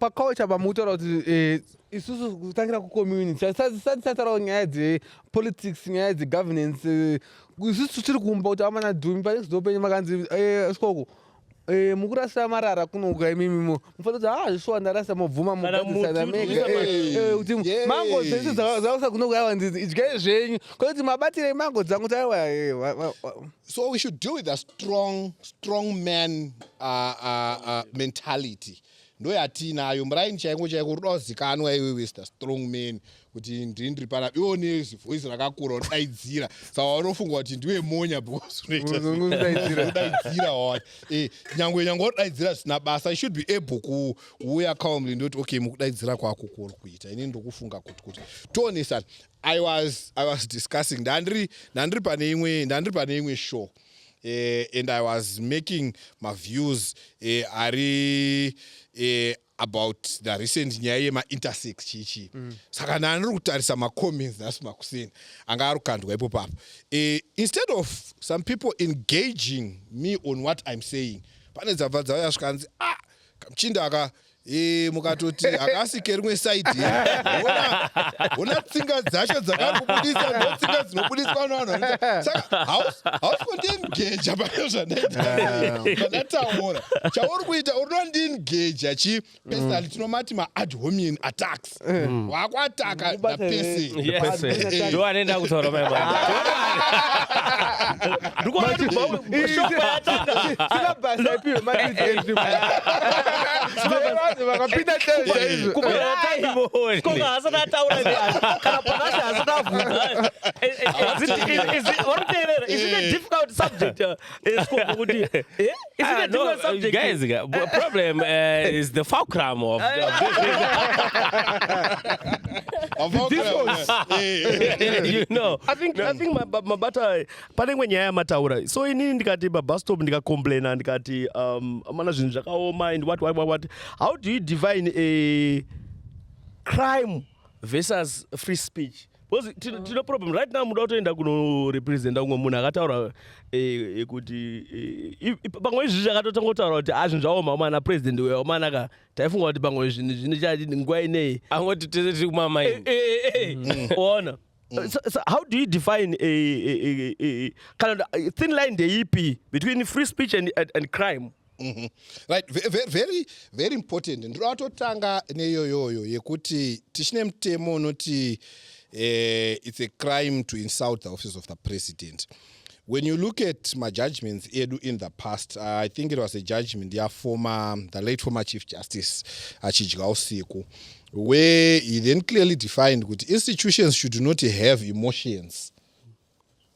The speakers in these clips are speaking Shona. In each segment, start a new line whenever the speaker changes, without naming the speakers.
paculture vamutaura kuti isusu kutangira kucommunity satirawo nyaya dzepolitics nyaya dzegovernance isusu tiri kuumba kuti amana dhumi pane zidopenyu makanzi skoko mukurasa marara kunoga imimi mufanira kuti zvisuwa ndarasa mubvuma mugadzisana mega kuti mango dzese dzausa kunoga yawanzi idyai zvenyu kuti mabatire mango dzangu taiwa.
So we should deal with a strong man mentality. Ndo yatinayo muraini chaiko rudo zikanwa iwe the strong man kuti ndiri pana ione voice rakakura udaidzira saka unofunga kuti ndiwe monya because udaidzira wa nyangwe udaidzira sina basa. I should be able kuuya calmly ndoti okay mukudaidzira kwako kuri kuita ini ndokufunga kuti tonesana. I was discussing ndandiri pane imwe show and I was making my views about the recent nyaya yema-intersex chichi. Saka ndandiri kutarisa ma-comments that's makuseni anga arukandwa ipo papo. Instead of some people engaging me on what I'm saying, pane dzabva dzauya svikanzi kamuchinda aka mukatoti akasike rimwe side ona tsinga dzacho dzakangobudisa ndotsinga dzinobudiswa navanhu. Saka hausi kundiengeja pane zvandataura. Chauri kuita uri nondiengeja chi personally tinomati ma-ad hominem attacks. Wakuataka napese
ndo anoenda kutaura is it a difficult subject? Guys, problem is the fulcrum of you know.
I think mabata pane imwe nyaya yamataura. So inini ndikati Bustop ndikacomplaina ndikati mana zvinhu zvakaoma and what. How do you divine a crime versus free speech? Because tino problem right now muda kutoenda kunorepresenta umwe munhu akataura kuti pamwe izvi zvakatotanga kutaura kuti zvinhu zvaoma mana president weomanaka taifunga kuti pamwe zvinhu zvinochati nguva inei
angoti tese tiri kumamaini
ona. So how do you define a kind of thin line ndeipi between free speech and crime?
Right, very very important. Ndinototanga neyoyoyo yekuti tichine mutemo unoti it's a crime to insult the office of the president. When you look at my judgments in the past, I think it was a judgment the late former Chief Justice Achijga Usiku, where he then clearly defined that institutions should not have emotions.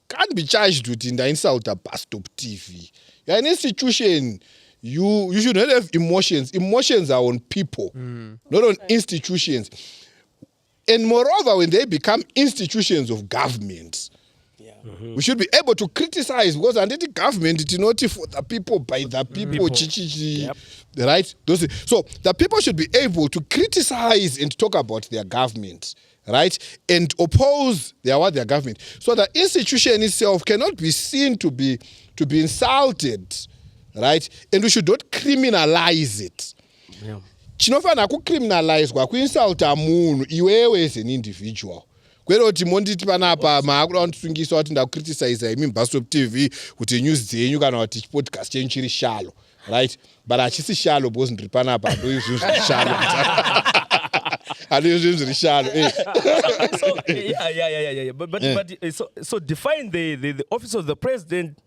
Can't be charged with the insult of Bustop TV. You're an institution. You should not have emotions. Emotions are on people, not on institutions. And moreover, when they become institutions of government, we should be able to criticize, because under the government, it's not for the people, by the people. Right? So the people should be able to criticize and talk about their government, right? And oppose their government. So the institution itself cannot be seen to be insulted, right? And we should not criminalize it. Chinofana kucriminalizwa kuinsulta munhu iwewe as an individual. Kwero kuti monditi panapa maakuda kundisungisa kuti ndakukriticize imi Bustop TV kuti news dzenyu kana kuti podcast chenyu chiri shalo, right? But hachisi shalo because ndiri panapa ndo izvo zvishalo.
So define the office of the president.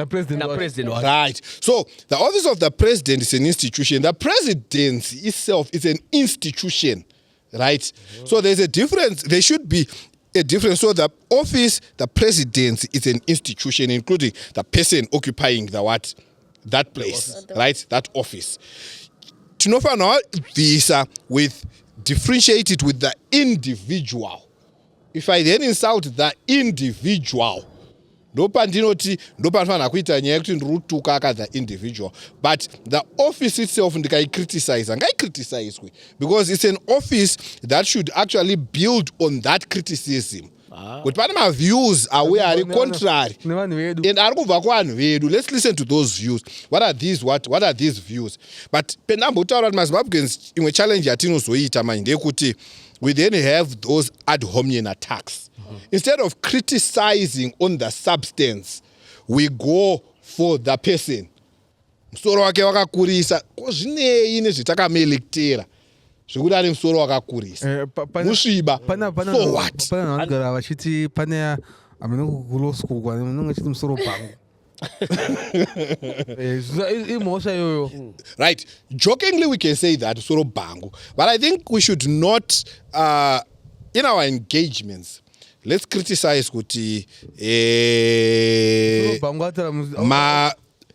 President.
Right. So the office of the president is an institution. The presidency itself is an institution. Right. So there's a difference. There should be a difference. So the office, the presidency is an institution, including the person occupying that place, right? That office. Tinofana visa with differentiate it with the individual. If I then insult the individual, ndopanofana kuita nyaya yekuti ndirutuka the individual. But the office itself ndikaicriticize, because it's an office that should actually build on that criticism, kuti pane maviews awe ari contrary
nevanhu vedu
and ari kubva kuvanhu vedu. Let's listen to those views. What are these views? But pendambotaura kuti mazimbabweans imwe challenge yatinozoita manje ndeyekuti we then have those ad hominem attacks. Instead of criticizing on the substance, we go for the person. Musoro wake wakakurisa zvinei nezvetakamuelektera zvekuti ane musoro wakakurisa musviba for what?
Pana vanogara vachiti pane amenokulosukwa vanenge vachiti musoro pangu imhosva iyoyo.
Right, jokingly we can say that musoro bangu, but I think we should not in our engagements let's criticize kuti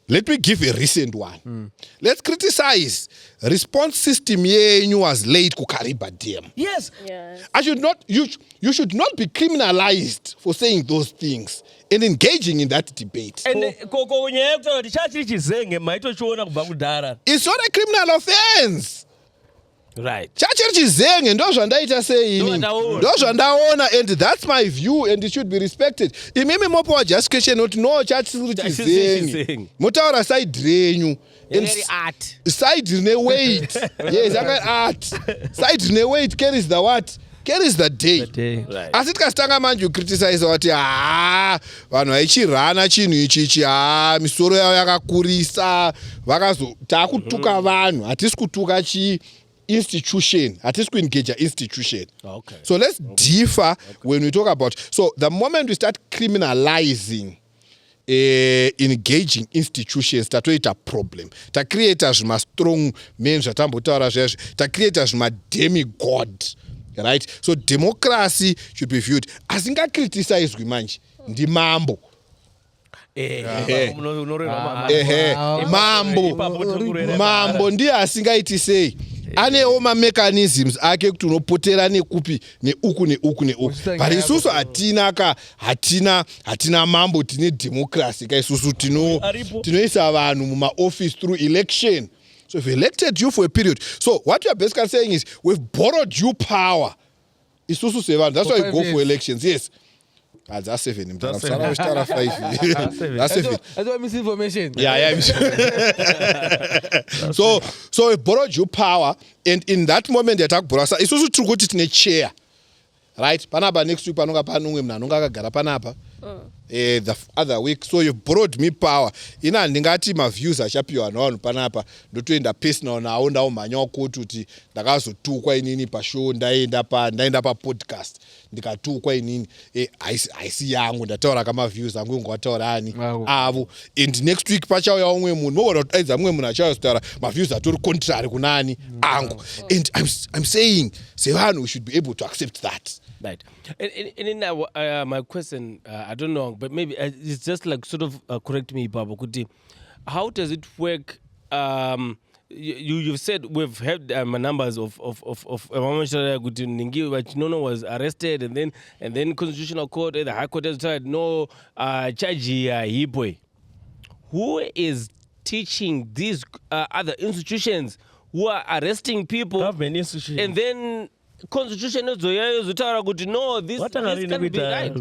let me give a recent one. Let's criticize response system yenyu was late ku Kariba Dam.
Yes.
You should not be criminalized for saying those things and engaging in that debate.
And koko nyaya yekutaura kuti chachiri chizenge maitochiona kubva kudhara.
It's not a criminal offense.
Right.
Chachiri chizenge ndo zvandaita seini ndo zvandaona, and that's my view and it should be respected. Imimi mopo justification not no chachiri chizenge motaura side renyu
Art.
side rine weight. Yes, art side rine weight carries the what? Carries the day.
Right.
Asi tikatanga manje you criticize vati vanhu vaichirana chinhu ichichi misoro yavo yakakurisa vakazo takutuka vanhu hatisi kutuka institution, hatisi kuengage institution.
Okay.
So let's differ when we talk about. So the moment we start criminalizing engaging institutions, tatoita problem. Ta create zvima strong men zvatambotaura zvezvo. Ta create zvima demigod. Right? So democracy should be viewed as inga criticize manje ndi mambo. Mambo ndiye asingaiti sei. Anewo mechanisms ake kuti unopotera nekupi neuku. But isusu hatina mambo, tine democracy ka isusu tinoisa vanhu muma office through election. So if elected you for a period. So what you are basically saying is we've borrowed you power. Isusu sevanhu. That's why you go for elections. Yes. That's 7. That's 5. That's 7.
That's why misinformation.
Yeah. So we borrowed you power, and in that moment the attack borasa. It's also true kuti tine chair. Right? Panapa next week panonga panungwe mnanonga akagara panapa. The other week, so you borrowed me power. Ina ndingati ma views achapiwa nawo panapa ndotoenda personal nawo ndawo manyawo kuti ndakazotukwa inini pa show ndaenda pa podcast ndikatukwa inini aisi yangu ndataura kama views angu ngwataurani avo, and next week pachauya umwe munhu mobona kuti aiza mumwe munhu achazotaura ma views atori contrary kunani angu, and I'm saying sevanhu we should be able to accept that.
Right. And in my question, I don't know, but maybe it's just like sort of correct me, Baba Kuti. How does it work? You've said we've had numbers of Ningi, but Nono was arrested, and then Constitutional Court, the High Court has said no charge Hipwe. Who is teaching these other institutions who are arresting people?
Government institutions.
And then Constitution is no, this can be right.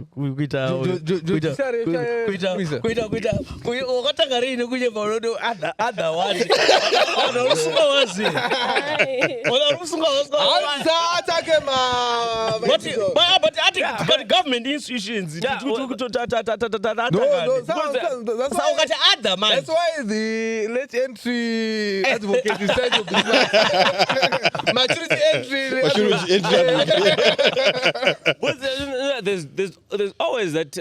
But government institutions.
That's why the late entry advocate is trying to be maturity entry.
But there's always that.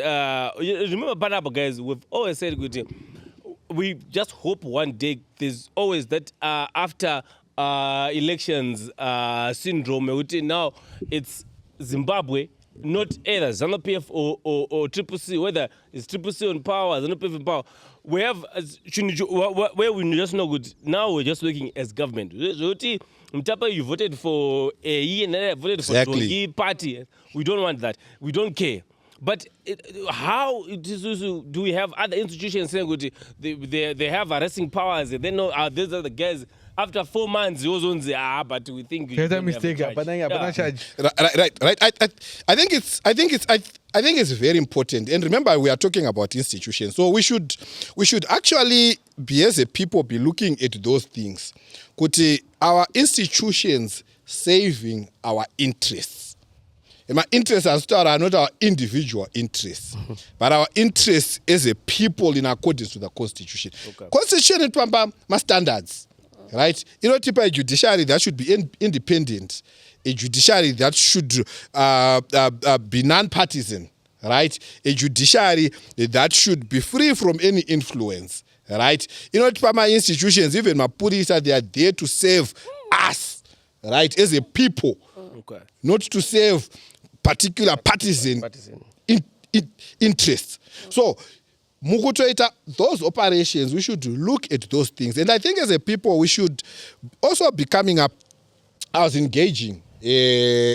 Remember, Panapa guys, we've always said good. We just hope one day there's always that after elections syndrome. Now it's Zimbabwe, not either ZANU-PF or Triple C. Whether it's Triple C on power, ZANU-PF on power. We have where we just know good. Now we're just working as government. Mtapa, you voted for a and I voted for the party. We don't want that. We don't care. But how do we have other institutions saying they have arresting powers? And they know these are the guys. after 4 months, you also say, but we think you
There's a
don't have
mistake.
charge." Yeah.
Charge.
Right. I think it's very important. And remember, we are talking about institutions, so we should actually be, as a people, be looking at those things. Kuti our institutions saving our interests. And my interests are not our individual interests, but our interests as a people in accordance with the Constitution.
Okay.
Constitution is my standards, right? You know, type of judiciary that should be independent, a judiciary that should be non-partisan, right? A judiciary that should be free from any influence, right? You know, type of institutions, even my police, they are there to save us, right, as a people,
Okay.
not to save particular partisan interests. So, mukutoita those operations, we should look at those things. And I think as a people, we should also be coming up as engaging